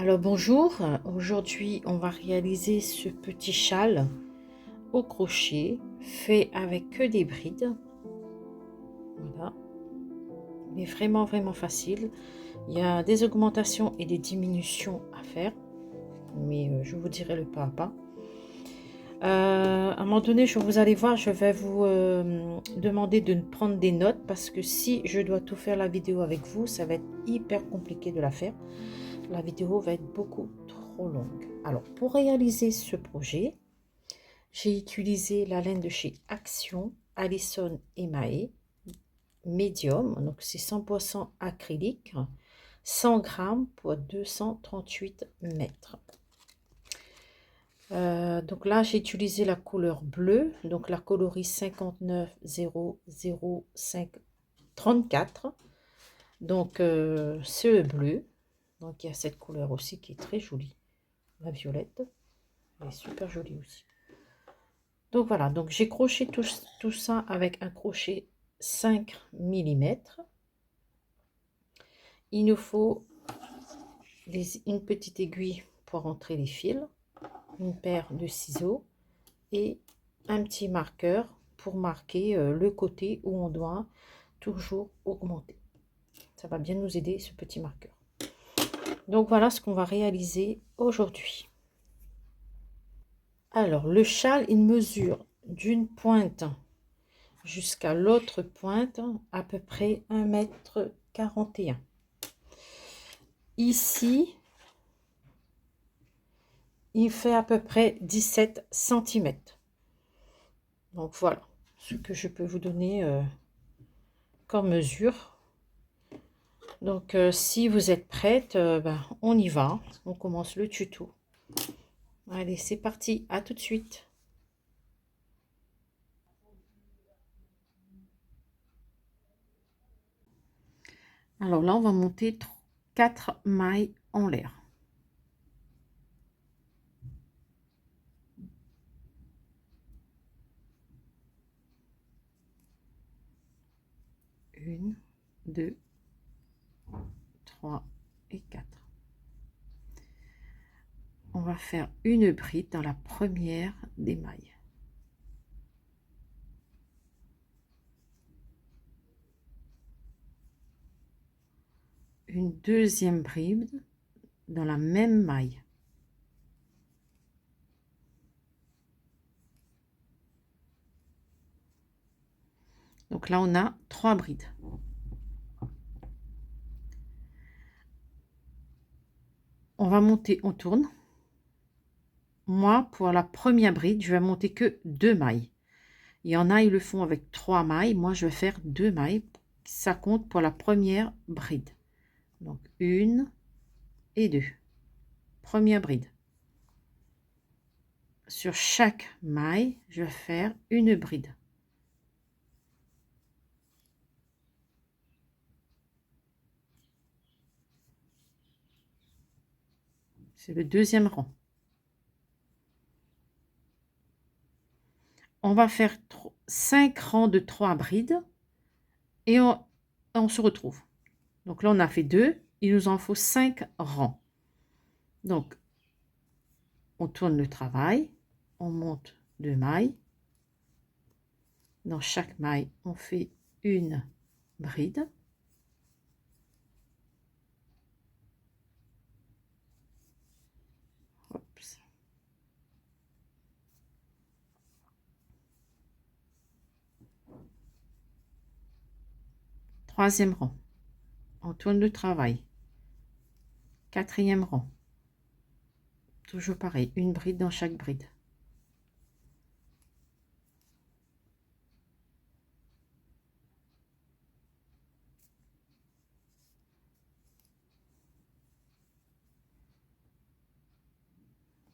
Alors bonjour, aujourd'hui on va réaliser ce petit châle au crochet fait avec que des brides. Voilà, il est vraiment facile. Il y a des augmentations et des diminutions à faire, mais je vous dirai le pas à pas. À un moment donné, vous allez voir, je vais vous demander de prendre des notes parce que si je dois tout faire la vidéo avec vous, ça va être hyper compliqué de la faire. La vidéo va être beaucoup trop longue. Alors, pour réaliser ce projet, j'ai utilisé la laine de chez Action, Allison Emae, médium, donc c'est 100% acrylique, 100 grammes pour 238 mètres. Donc là, j'ai utilisé la couleur bleue, donc la coloris 5900534. Donc c'est le bleu. Donc il y a cette couleur aussi qui est très jolie, la violette. Elle est super jolie aussi. Donc voilà, donc j'ai crocheté tout ça avec un crochet 5 mm. Il nous faut une petite aiguille pour rentrer les fils, une paire de ciseaux et un petit marqueur pour marquer le côté où on doit toujours augmenter. Ça va bien nous aider, ce petit marqueur. Donc voilà ce qu'on va réaliser aujourd'hui. Alors le châle, il mesure d'une pointe jusqu'à l'autre pointe à peu près 1,41 m. Ici, il fait à peu près 17 cm. Donc voilà ce que je peux vous donner comme mesure. Donc si vous êtes prête, on y va. On commence le tuto. Allez, c'est parti. À tout de suite. Alors là, on va monter 4 mailles en l'air. Une, 2, 3 et 4. On va faire une bride dans la première des mailles. Une deuxième bride dans la même maille. Donc là, on a 3 brides. On va monter, on tourne. Moi, pour la première bride, je vais monter que 2 mailles. Il y en a, ils le font avec 3 mailles. Moi, je vais faire 2 mailles. Ça compte pour la première bride. Donc, 1 et 2. Première bride. Sur chaque maille, je vais faire une bride. C'est le deuxième rang. On va faire 5 rangs de 3 brides et on se retrouve. Donc là, on a fait 2. Il nous en faut 5 rangs. Donc, on tourne le travail. On monte 2 mailles. Dans chaque maille, on fait une bride. Oups. Troisième rang. On tourne le travail. Quatrième rang. Toujours pareil, une bride dans chaque bride.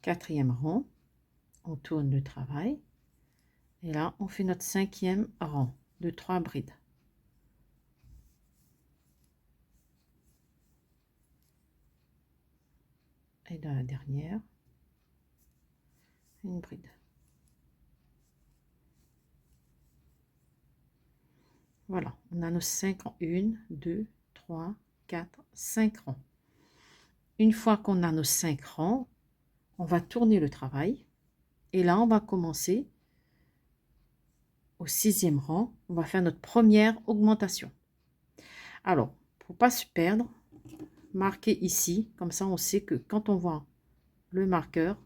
Quatrième rang, on tourne le travail. Et là, on fait notre cinquième rang de 3 brides. Et dans la dernière, une bride. Voilà, on a nos 5 rangs. 1, 2, 3, 4, 5 rangs. une fois qu'on a nos 5 rangs, on va tourner le travail. Et là, on va commencer au 6e rang. On va faire notre première augmentation. Alors, pour pas se perdre, marquez ici. Comme ça, on sait que quand on voit le marqueur,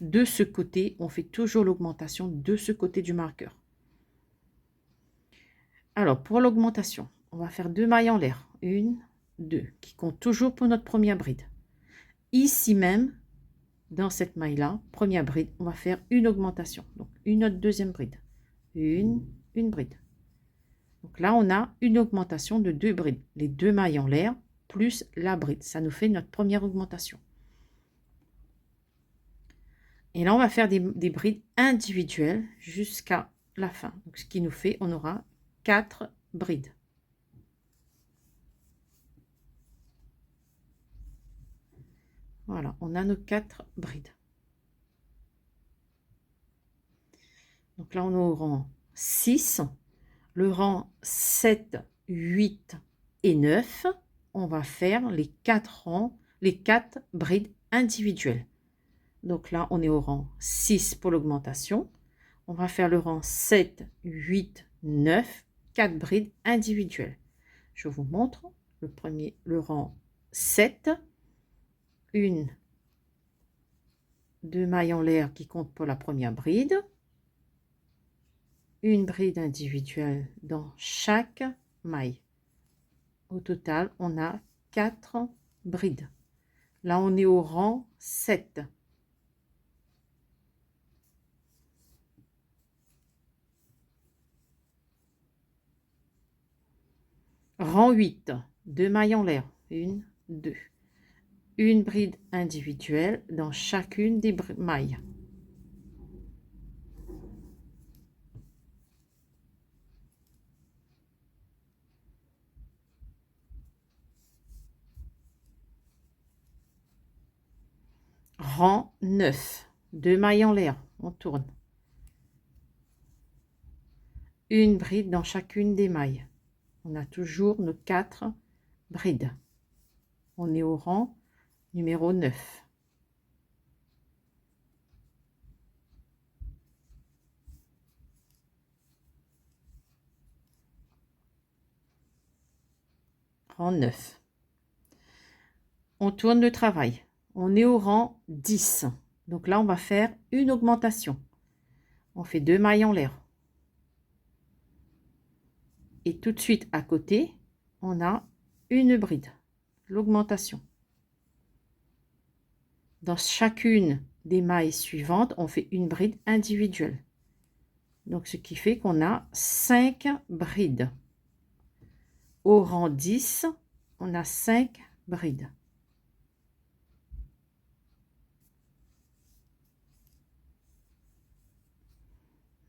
de ce côté, on fait toujours l'augmentation de ce côté du marqueur. Alors, pour l'augmentation, on va faire 2 mailles en l'air. 1, 2, qui compte toujours pour notre première bride. Ici même, dans cette maille-là, première bride, on va faire une augmentation. Donc, une autre deuxième bride. Une bride. Donc là, on a une augmentation de 2 brides. Les 2 mailles en l'air, plus la bride. Ça nous fait notre première augmentation. Et là, on va faire des brides individuelles jusqu'à la fin. Donc, ce qui nous fait, on aura 4 brides. Voilà, on a nos 4 brides. Donc là, on est au rang 6. Le rang 7, 8 et 9, on va faire les 4 rangs, les 4 brides individuelles. Donc là, on est au rang 6 pour l'augmentation. On va faire le rang 7, 8, 9, 4 brides individuelles. Je vous montre le rang 7, 1, 2 mailles en l'air qui comptent pour la première bride, une bride individuelle dans chaque maille. Au total, on a 4 brides. Là, on est au rang 7. Rang 8, 2 mailles en l'air. 1, 2. Une bride individuelle dans chacune des mailles. Rang 9, 2 mailles en l'air. On tourne. Une bride dans chacune des mailles. On a toujours nos 4 brides. On est au rang numéro 9. Rang 9. On tourne le travail. On est au rang 10. Donc là, on va faire une augmentation. On fait 2 mailles en l'air. Et tout de suite à côté, on a une bride. L'augmentation. Dans chacune des mailles suivantes, on fait une bride individuelle. Donc, ce qui fait qu'on a 5 brides. Au rang 10, on a 5 brides.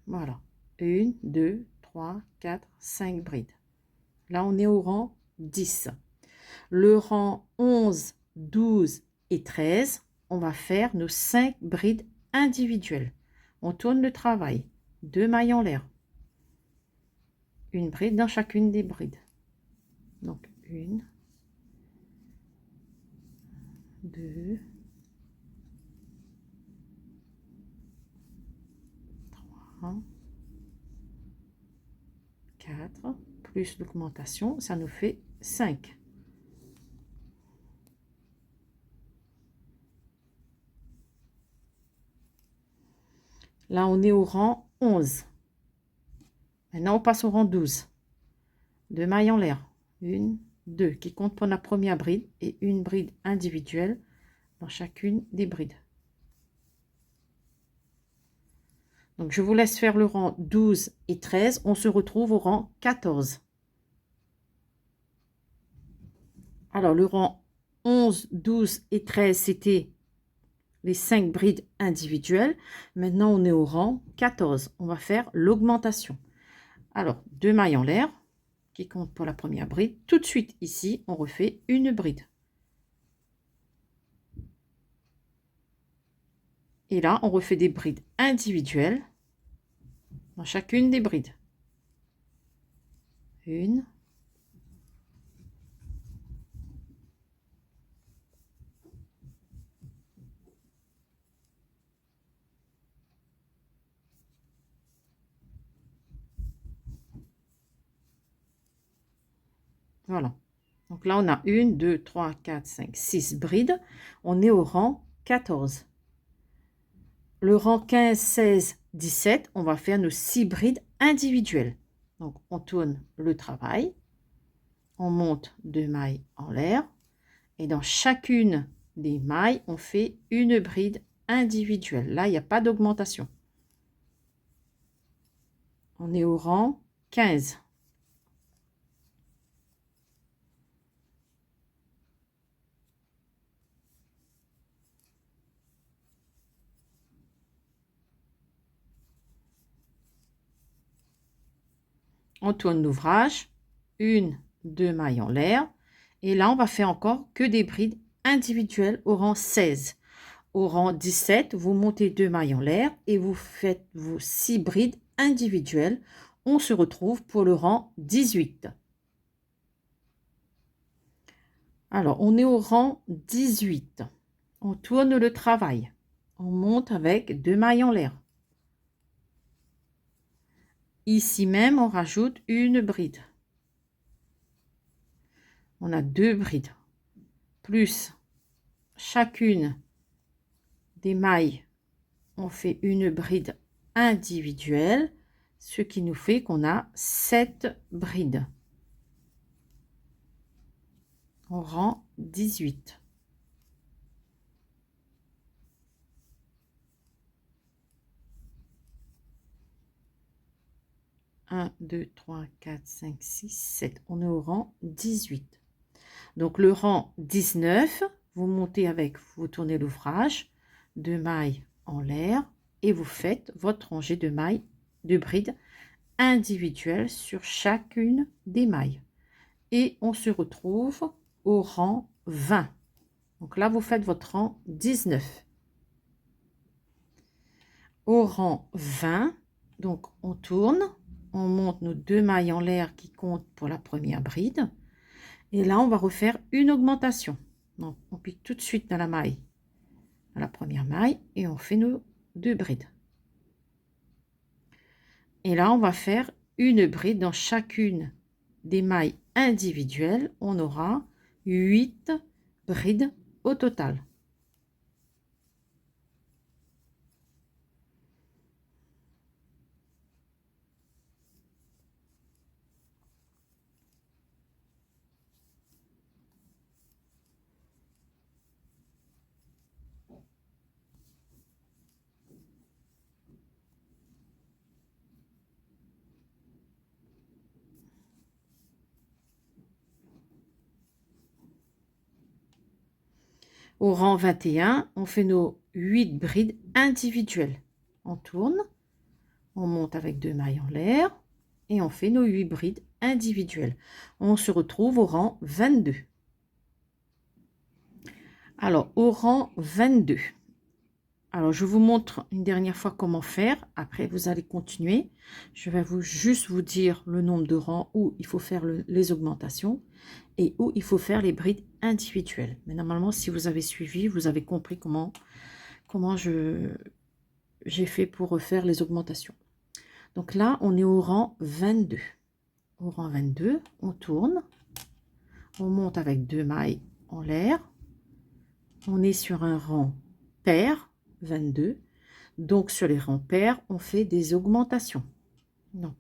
Voilà. 1, 2, 3, 4, 5 brides. Là, on est au rang 10. Le rang 11, 12 et 13, on va faire nos 5 brides individuelles. On tourne le travail. 2 mailles en l'air. Une bride dans chacune des brides. Donc, 1, 2, 3, 4, plus l'augmentation, ça nous fait 5. Là, on est au rang 11. Maintenant, on passe au rang 12. 2 mailles en l'air. 1, 2, qui compte pour la première bride et une bride individuelle dans chacune des brides. Donc, je vous laisse faire le rang 12 et 13. On se retrouve au rang 14. Alors, le rang 11, 12 et 13, c'était les 5 brides individuelles. Maintenant, on est au rang 14. On va faire l'augmentation. Alors, 2 mailles en l'air qui comptent pour la première bride. Tout de suite, ici, on refait une bride. Et là, on refait des brides individuelles dans chacune des brides. 1, Voilà. Donc là, on a 1, 2, 3, 4, 5, 6 brides. On est au rang 14. Le rang 15, 16, 17, on va faire nos 6 brides individuelles. Donc, on tourne le travail. On monte 2 mailles en l'air. Et dans chacune des mailles, on fait une bride individuelle. Là, il n'y a pas d'augmentation. On est au rang 15. On tourne l'ouvrage, 1, 2 mailles en l'air. Et là, on va faire encore que des brides individuelles au rang 16. Au rang 17, vous montez 2 mailles en l'air et vous faites vos 6 brides individuelles. On se retrouve pour le rang 18. Alors, on est au rang 18. On tourne le travail. On monte avec 2 mailles en l'air. Ici même, on rajoute une bride. On a 2 brides. Plus chacune des mailles, on fait une bride individuelle, ce qui nous fait qu'on a 7 brides. Au rang 18. 1, 2, 3, 4, 5, 6, 7. On est au rang 18. Donc le rang 19, vous montez avec, vous tournez l'ouvrage, 2 mailles en l'air et vous faites votre rangée de mailles, de brides individuelles sur chacune des mailles. Et on se retrouve au rang 20. Donc là, vous faites votre rang 19. Au rang 20, donc on tourne, on monte nos 2 mailles en l'air qui comptent pour la première bride. Et là, on va refaire une augmentation. Donc, on pique tout de suite dans la maille, dans la première maille, et on fait nos 2 brides. Et là, on va faire une bride dans chacune des mailles individuelles. On aura 8 brides au total. Au rang 21, on fait nos 8 brides individuelles. On tourne, on monte avec 2 mailles en l'air et on fait nos 8 brides individuelles. On se retrouve au rang 22. Alors, au rang 22. Alors, je vous montre une dernière fois comment faire. Après, vous allez continuer. Je vais juste vous dire le nombre de rangs où il faut faire les augmentations et où il faut faire les brides individuelles. Mais normalement, si vous avez suivi, vous avez compris comment j'ai fait pour refaire les augmentations. Donc là, on est au rang 22. Au rang 22, on tourne. On monte avec 2 mailles en l'air. On est sur un rang pair, 22. Donc, sur les rangs pairs, on fait des augmentations. Donc,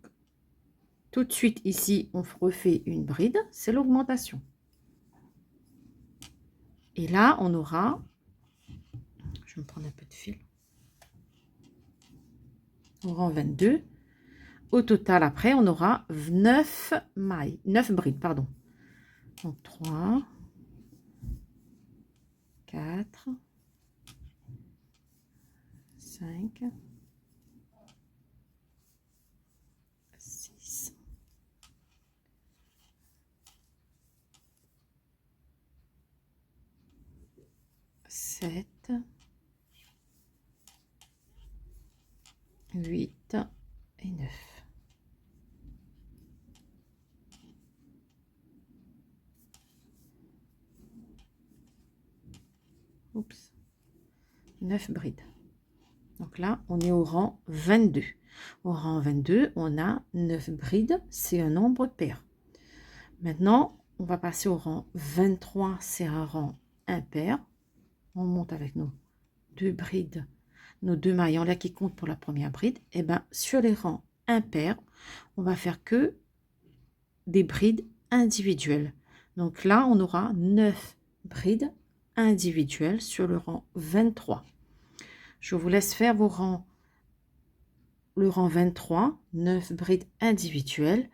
tout de suite, ici, on refait une bride. C'est l'augmentation. Et là, on aura... Je vais me prendre un peu de fil. Au rang 22. Au total, après, on aura 9 mailles. 9 brides, pardon. Donc, 3, 4, 5, 6, 7, 8 et 9. Oups. 9 brides. Donc là, on est au rang 22. Au rang 22, on a 9 brides. C'est un nombre pair. Maintenant, on va passer au rang 23, c'est un rang impair. On monte avec nos deux brides, nos deux maillons là qui comptent pour la première bride. Et bien sur les rangs impairs, on va faire que des brides individuelles. Donc là, on aura 9 brides individuelles sur le rang 23. Je vous laisse faire vos rangs. Le rang 23, 9 brides individuelles.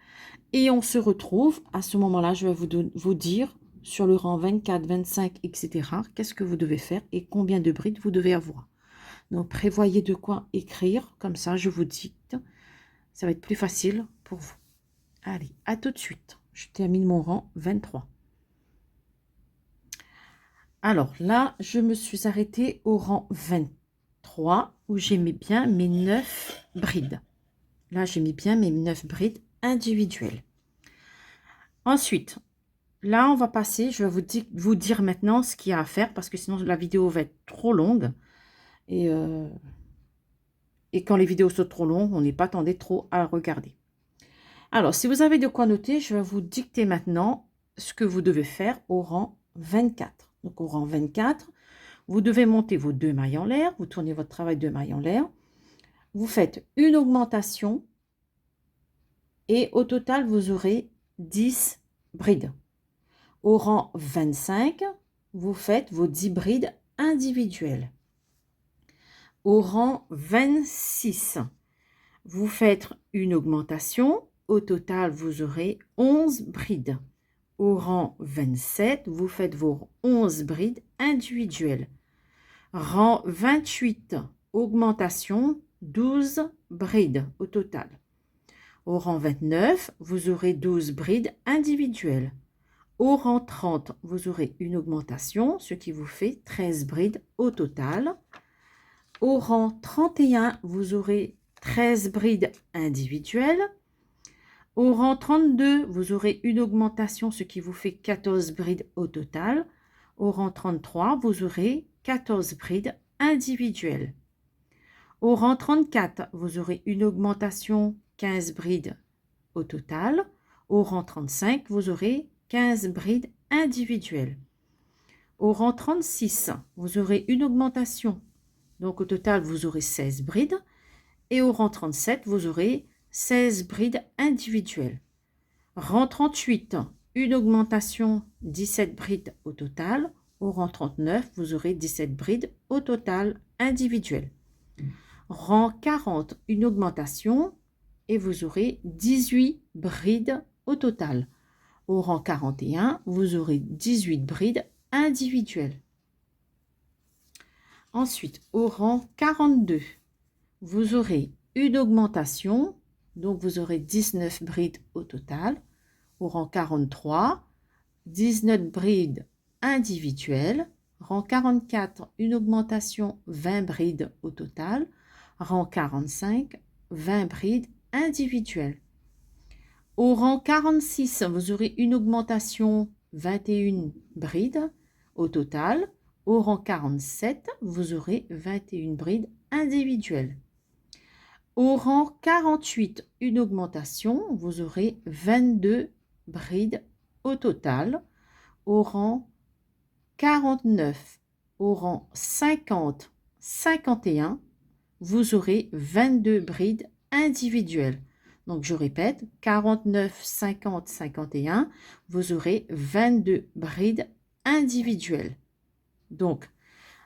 Et on se retrouve, à ce moment-là, je vais vous dire sur le rang 24, 25, etc. Qu'est-ce que vous devez faire et combien de brides vous devez avoir. Donc, prévoyez de quoi écrire. Comme ça, je vous dicte. Ça va être plus facile pour vous. Allez, à tout de suite. Je termine mon rang 23. Alors là, je me suis arrêtée au rang 23 où j'ai mis bien mes 9 brides. Là, j'ai mis bien mes 9 brides individuelles. Ensuite, là, on va passer, je vais vous dire maintenant ce qu'il y a à faire parce que sinon la vidéo va être trop longue. Et quand les vidéos sont trop longues, on n'est pas tendé trop à regarder. Alors, si vous avez de quoi noter, je vais vous dicter maintenant ce que vous devez faire au rang 24. Donc, au rang 24, vous devez monter vos deux mailles en l'air, vous tournez votre travail de mailles en l'air, vous faites une augmentation et au total, vous aurez 10 brides. Au rang 25, vous faites vos 10 brides individuelles. Au rang 26, vous faites une augmentation. Au total, vous aurez 11 brides. Au rang 27, vous faites vos 11 brides individuelles. Rang 28, augmentation, 12 brides au total. Au rang 29, vous aurez 12 brides individuelles. Au rang 30, vous aurez une augmentation, ce qui vous fait 13 brides au total. Au rang 31, vous aurez 13 brides individuelles. Au rang 32, vous aurez une augmentation, ce qui vous fait 14 brides au total. Au rang 33, vous aurez 14 brides individuelles. Au rang 34, vous aurez une augmentation, 15 brides au total. Au rang 35, vous aurez 15 brides individuelles. Au rang 36, vous aurez une augmentation. Donc, au total, vous aurez 16 brides. Et au rang 37, vous aurez 16 brides individuelles. Rang 38, une augmentation, 17 brides au total. Au rang 39, vous aurez 17 brides au total individuelles. Rang 40, une augmentation et vous aurez 18 brides au total. Au rang 41, vous aurez 18 brides individuelles. Ensuite, au rang 42, vous aurez une augmentation, donc vous aurez 19 brides au total. Au rang 43, 19 brides individuelles. Rang 44, une augmentation, 20 brides au total. Rang 45, 20 brides individuelles. Au rang 46, vous aurez une augmentation, 21 brides au total. Au rang 47, vous aurez 21 brides individuelles. Au rang 48, une augmentation, vous aurez 22 brides au total. Au rang 49, au rang 50, 51, vous aurez 22 brides individuelles. Donc, je répète, 49, 50, 51, vous aurez 22 brides individuelles. Donc,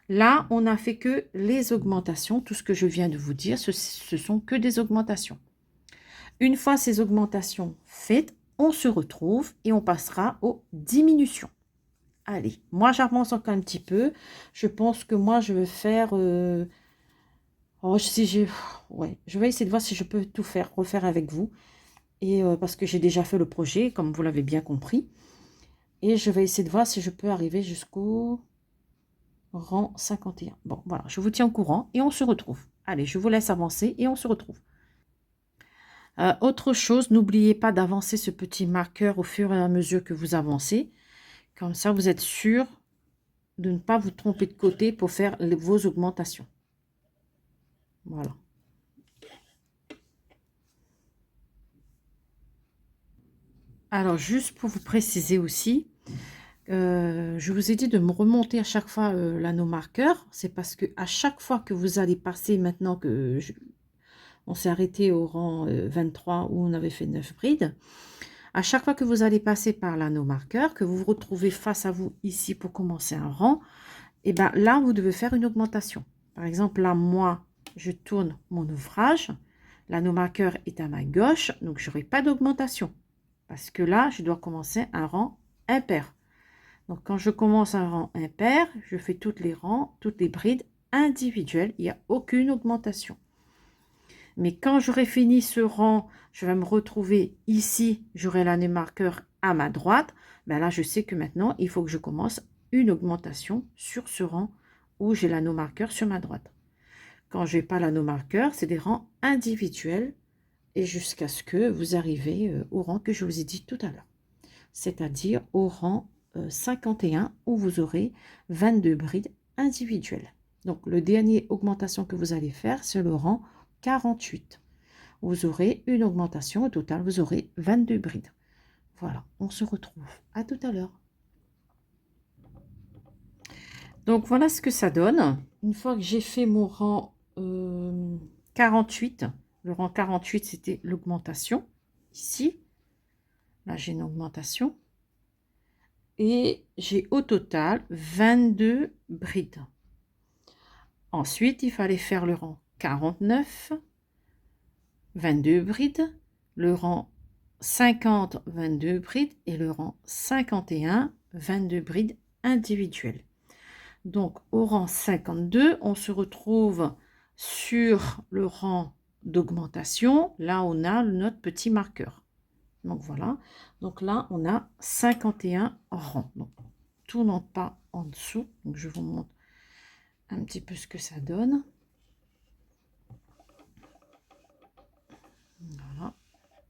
là, on n'a fait que les augmentations. Tout ce que je viens de vous dire, ce sont que des augmentations. Une fois ces augmentations faites, on se retrouve et on passera aux diminutions. Allez, moi j'avance encore un petit peu. Je pense que moi je vais faire... ouais, je vais essayer de voir si je peux tout refaire avec vous. Et parce que j'ai déjà fait le projet, comme vous l'avez bien compris. Et je vais essayer de voir si je peux arriver jusqu'au rang 51. Bon, voilà, je vous tiens au courant et on se retrouve. Allez, je vous laisse avancer et on se retrouve. Autre chose, n'oubliez pas d'avancer ce petit marqueur au fur et à mesure que vous avancez. Comme ça, vous êtes sûr de ne pas vous tromper de côté pour faire vos augmentations. Voilà. Alors, juste pour vous préciser aussi, je vous ai dit de me remonter à chaque fois l'anneau marqueur. C'est parce que à chaque fois que vous allez passer, maintenant que on s'est arrêté au rang 23 où on avait fait 9 brides, à chaque fois que vous allez passer par l'anneau marqueur, que vous vous retrouvez face à vous ici pour commencer un rang, et bien là, vous devez faire une augmentation. Par exemple, là, moi, je tourne mon ouvrage, l'anneau marqueur est à ma gauche, donc je n'aurai pas d'augmentation. Parce que là, je dois commencer un rang impair. Donc, quand je commence un rang impair, je fais toutes les rangs, toutes les brides individuelles. Il n'y a aucune augmentation. Mais quand j'aurai fini ce rang, je vais me retrouver ici, j'aurai l'anneau marqueur à ma droite. Ben là, je sais que maintenant, il faut que je commence une augmentation sur ce rang où j'ai l'anneau marqueur sur ma droite. Quand je n'ai pas l'anneau marqueur, c'est des rangs individuels et jusqu'à ce que vous arrivez au rang que je vous ai dit tout à l'heure. C'est-à-dire au rang 51 où vous aurez 22 brides individuelles. Donc, le dernier augmentation que vous allez faire, c'est le rang 48. Vous aurez une augmentation, au total, vous aurez 22 brides. Voilà, on se retrouve à tout à l'heure. Donc, voilà ce que ça donne. Une fois que j'ai fait mon rang 48, le rang 48, c'était l'augmentation. Ici, là, j'ai une augmentation. Et j'ai au total 22 brides. Ensuite, il fallait faire le rang 49, 22 brides, le rang 50, 22 brides et le rang 51, 22 brides individuelles. Donc, au rang 52, on se retrouve sur le rang d'augmentation. Là, on a notre petit marqueur. Donc, voilà. Donc, là, on a 51 rangs. Donc, tout n'entre pas en dessous. Donc, je vous montre un petit peu ce que ça donne. Voilà.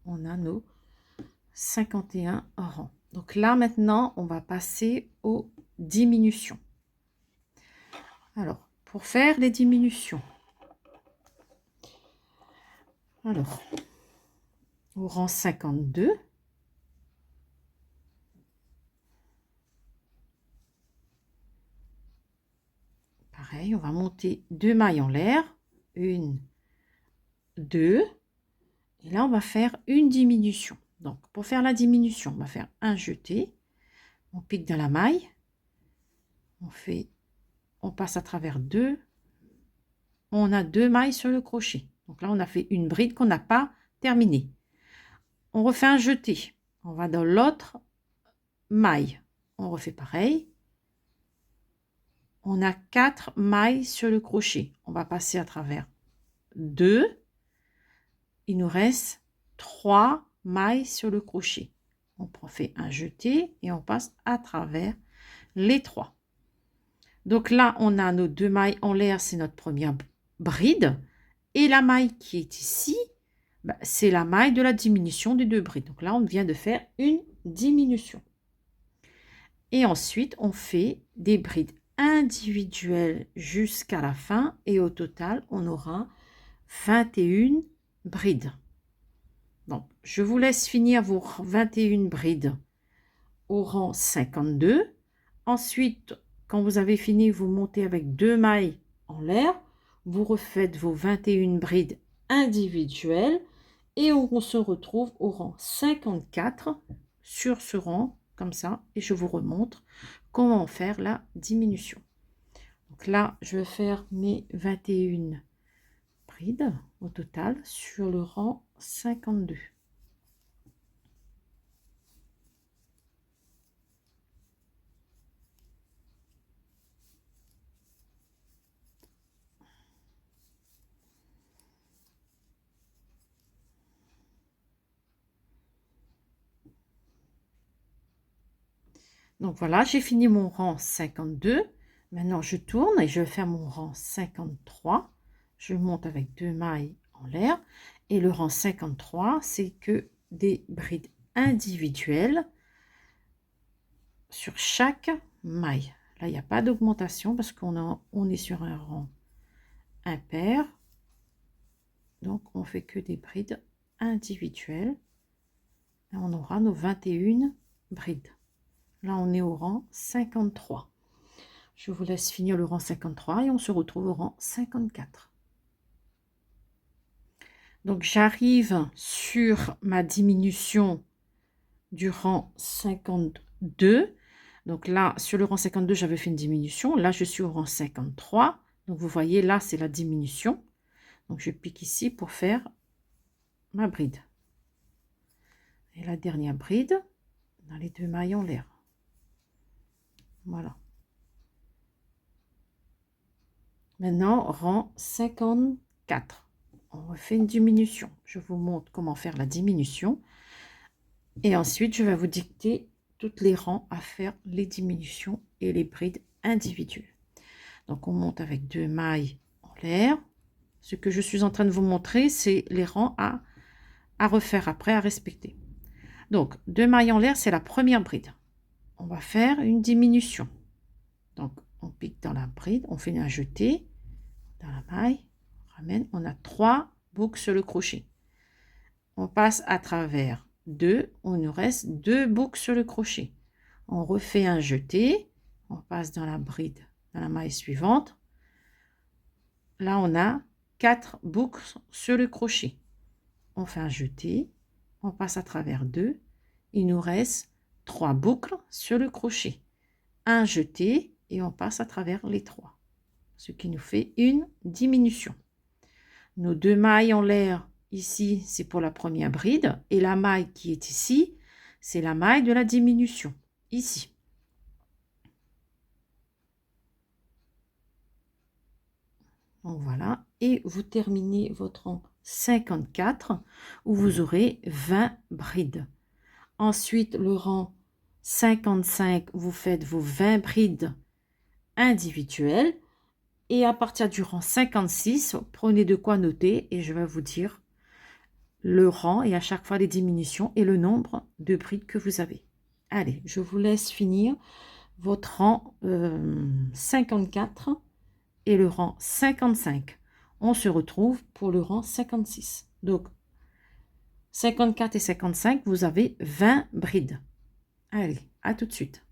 On a nos 51 rangs. Donc, là, maintenant, on va passer aux diminutions. Alors, pour faire les diminutions, alors, au rang 52, pareil, on va monter 2 mailles en l'air, 1, 2, et là, on va faire une diminution. Donc, pour faire la diminution, on va faire un jeté, on pique dans la maille, on passe à travers 2, on a 2 mailles sur le crochet. Donc là, on a fait une bride qu'on n'a pas terminée. On refait un jeté. On va dans l'autre maille. On refait pareil. On a 4 mailles sur le crochet. On va passer à travers 2. Il nous reste 3 mailles sur le crochet. On fait un jeté et on passe à travers les 3. Donc là, on a nos 2 mailles en l'air, c'est notre première bride. Et la maille qui est ici, c'est la maille de la diminution des 2 brides. Donc là, on vient de faire une diminution. Et ensuite, on fait des brides individuelles jusqu'à la fin. Et au total, on aura 21 brides. Donc, je vous laisse finir vos 21 brides au rang 52. Ensuite, quand vous avez fini, vous montez avec 2 mailles en l'air. Vous refaites vos 21 brides individuelles. Et on se retrouve au rang 54 sur ce rang, comme ça. Et je vous remontre comment faire la diminution. Donc là, je vais faire mes 21 brides au total sur le rang 52. Donc voilà, j'ai fini mon rang 52. Maintenant, je tourne et je vais faire mon rang 53. Je monte avec 2 mailles en l'air. Et le rang 53, c'est que des brides individuelles sur chaque maille. Là, il n'y a pas d'augmentation parce on est sur un rang impair. Donc, on fait que des brides individuelles. Là, on aura nos 21 brides. Là, on est au rang 53. Je vous laisse finir le rang 53 et on se retrouve au rang 54. Donc, j'arrive sur ma diminution du rang 52. Donc là, sur le rang 52, j'avais fait une diminution. Là, je suis au rang 53. Donc, vous voyez, là, c'est la diminution. Donc, je pique ici pour faire ma bride. Et la dernière bride dans les 2 mailles en l'air. Voilà. Maintenant, rang 54. On refait une diminution. Je vous montre comment faire la diminution. Et ensuite, je vais vous dicter toutes les rangs à faire les diminutions et les brides individuelles. Donc, on monte avec 2 mailles en l'air. Ce que je suis en train de vous montrer, c'est les rangs à refaire après, à respecter. Donc, 2 mailles en l'air, c'est la première bride. On va faire une diminution. Donc, on pique dans la bride, on fait un jeté dans la maille, on ramène, on a 3 boucles sur le crochet. On passe à travers 2, on nous reste 2 boucles sur le crochet. On refait un jeté, on passe dans la bride, dans la maille suivante. Là, on a 4 boucles sur le crochet. On fait un jeté, on passe à travers 2, il nous reste 3 boucles sur le crochet. Un jeté et on passe à travers les 3. Ce qui nous fait une diminution. Nos 2 mailles en l'air, ici, c'est pour la première bride. Et la maille qui est ici, c'est la maille de la diminution, ici. Donc voilà. Et vous terminez votre rang 54, où vous aurez 20 brides. Ensuite, le rang 55, vous faites vos 20 brides individuelles. Et à partir du rang 56, prenez de quoi noter et je vais vous dire le rang et à chaque fois les diminutions et le nombre de brides que vous avez. Allez, je vous laisse finir votre rang 54 et le rang 55. On se retrouve pour le rang 56. Donc, 54 et 55, vous avez 20 brides. Allez, à tout de suite.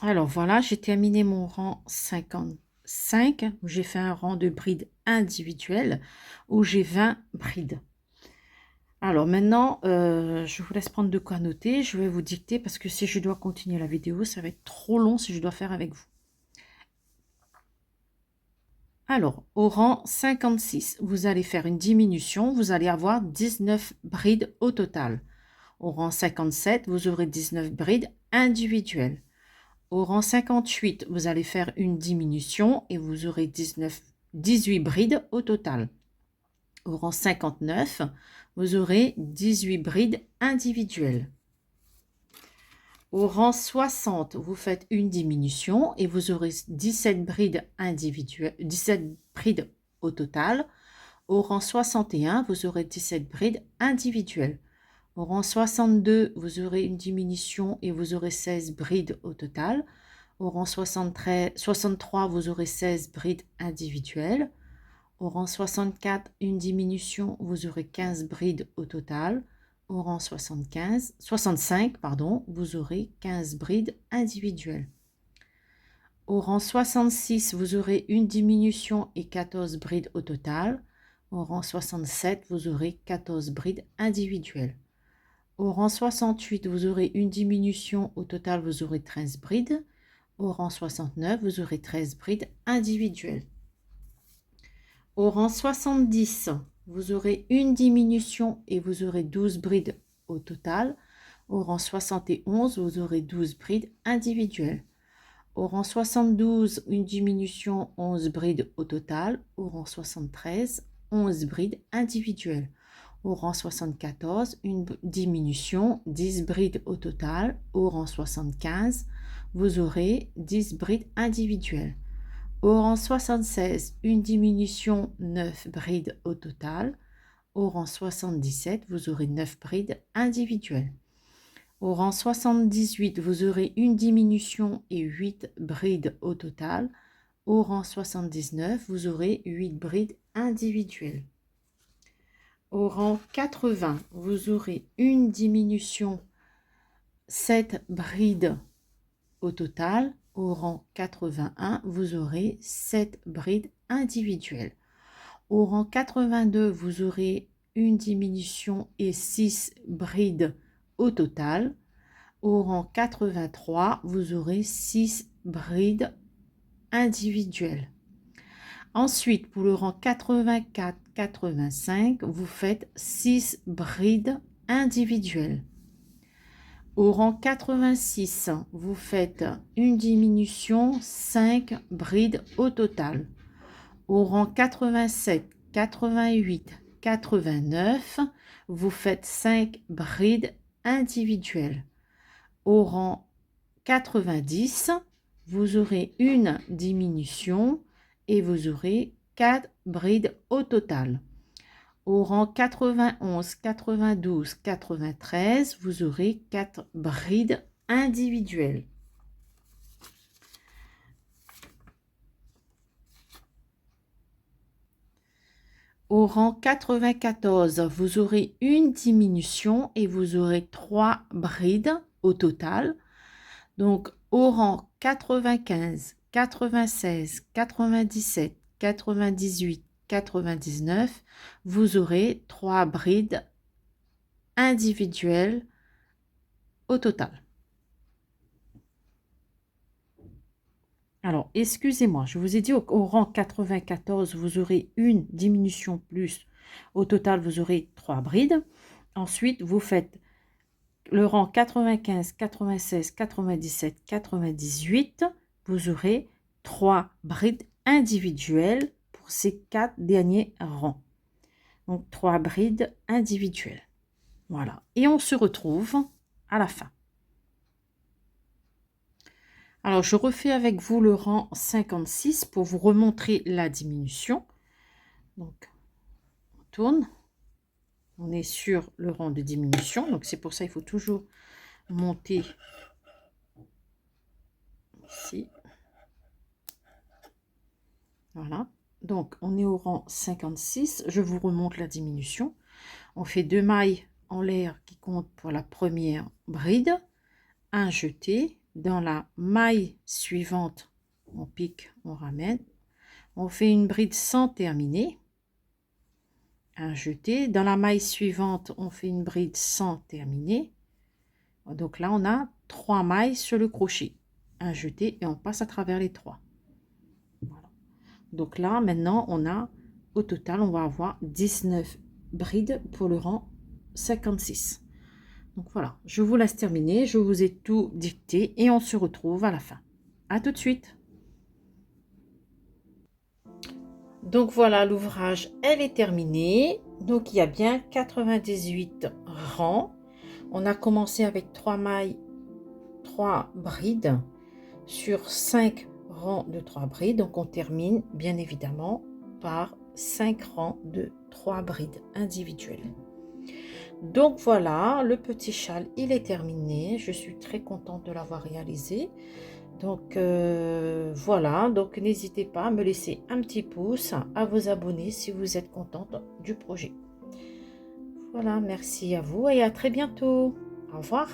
Alors voilà, j'ai terminé mon rang 55, où j'ai fait un rang de brides individuelles, où j'ai 20 brides. Alors maintenant, je vous laisse prendre de quoi noter. Je vais vous dicter parce que si je dois continuer la vidéo, ça va être trop long si je dois faire avec vous. Alors, au rang 56, vous allez faire une diminution. Vous allez avoir 19 brides au total. Au rang 57, vous aurez 19 brides individuelles. Au rang 58, vous allez faire une diminution et vous aurez 18 brides au total. Au rang 59, vous aurez 18 brides individuelles. Au rang 60, vous faites une diminution et vous aurez 17 brides individuelles, 17 brides au total. Au rang 61, vous aurez 17 brides individuelles. Au rang 62, vous aurez une diminution et vous aurez 16 brides au total. Au rang 63, vous aurez 16 brides individuelles. Au rang 64, une diminution, vous aurez 15 brides au total. Au rang 65, vous aurez 15 brides individuelles. Au rang 66, vous aurez une diminution et 14 brides au total. Au rang 67, vous aurez 14 brides individuelles. Au rang 68, vous aurez une diminution. Au total, vous aurez 13 brides. Au rang 69, vous aurez 13 brides individuelles. Au rang 70, vous aurez une diminution et vous aurez 12 brides au total. Au rang 71, vous aurez 12 brides individuelles. Au rang 72, une diminution, 11 brides au total. Au rang 73, 11 brides individuelles. Au rang 74, une diminution, 10 brides au total. Au rang 75, vous aurez 10 brides individuelles. Au rang 76, une diminution, 9 brides au total. Au rang 77, vous aurez 9 brides individuelles. Au rang 78, vous aurez une diminution et 8 brides au total. Au rang 79, vous aurez 8 brides individuelles. au rang 80, vous aurez une diminution, 7 brides au total. Au rang 81, vous aurez 7 brides individuelles. Au rang 82, vous aurez une diminution et 6 brides au total. Au rang 83, vous aurez 6 brides individuelles. Ensuite, pour le rang 84-85, vous faites 6 brides individuelles. Au rang 86, vous faites une diminution, 5 brides au total. Au rang 87, 88, 89, vous faites 5 brides individuelles. Au rang 90, vous aurez une diminution et vous aurez 4 brides au total. Au rang 91, 92, 93, vous aurez 4 brides individuelles. Au rang 94, vous aurez une diminution et vous aurez 3 brides au total. Donc, au rang 95, 96, 97, 98, 99, vous aurez 3 brides individuelles au total. Alors, excusez-moi, je vous ai dit au rang 94, vous aurez une diminution plus. Au total, vous aurez 3 brides. Ensuite, vous faites le rang 95, 96, 97, 98. Vous aurez 3 brides individuelles pour ces 4 derniers rangs. Donc, 3 brides individuelles. Voilà. Et on se retrouve à la fin. Alors, je refais avec vous le rang 56 pour vous remontrer la diminution. Donc, on tourne. On est sur le rang de diminution. Donc, c'est pour ça qu'il faut toujours monter ici. Voilà. Donc, on est au rang 56. Je vous remonte la diminution. On fait 2 mailles en l'air qui comptent pour la première bride. Un jeté. Dans la maille suivante, on pique, on ramène. On fait une bride sans terminer. Un jeté. Dans la maille suivante, on fait une bride sans terminer. Donc là, on a 3 mailles sur le crochet. Un jeté et on passe à travers les 3. Voilà. Donc là, maintenant, on a, au total, on va avoir 19 brides pour le rang 56. Donc voilà, je vous laisse terminer. Je vous ai tout dicté et on se retrouve à la fin. À tout de suite. Donc voilà, l'ouvrage, elle est terminée. Donc il y a bien 98 rangs. On a commencé avec 3 mailles, 3 brides sur 5 rangs de 3 brides. Donc on termine bien évidemment par 5 rangs de 3 brides individuelles. Donc voilà, le petit châle, il est terminé. Je suis très contente de l'avoir réalisé. Donc voilà, donc n'hésitez pas à me laisser un petit pouce, à vous abonner si vous êtes contente du projet. Voilà, merci à vous et à très bientôt. Au revoir.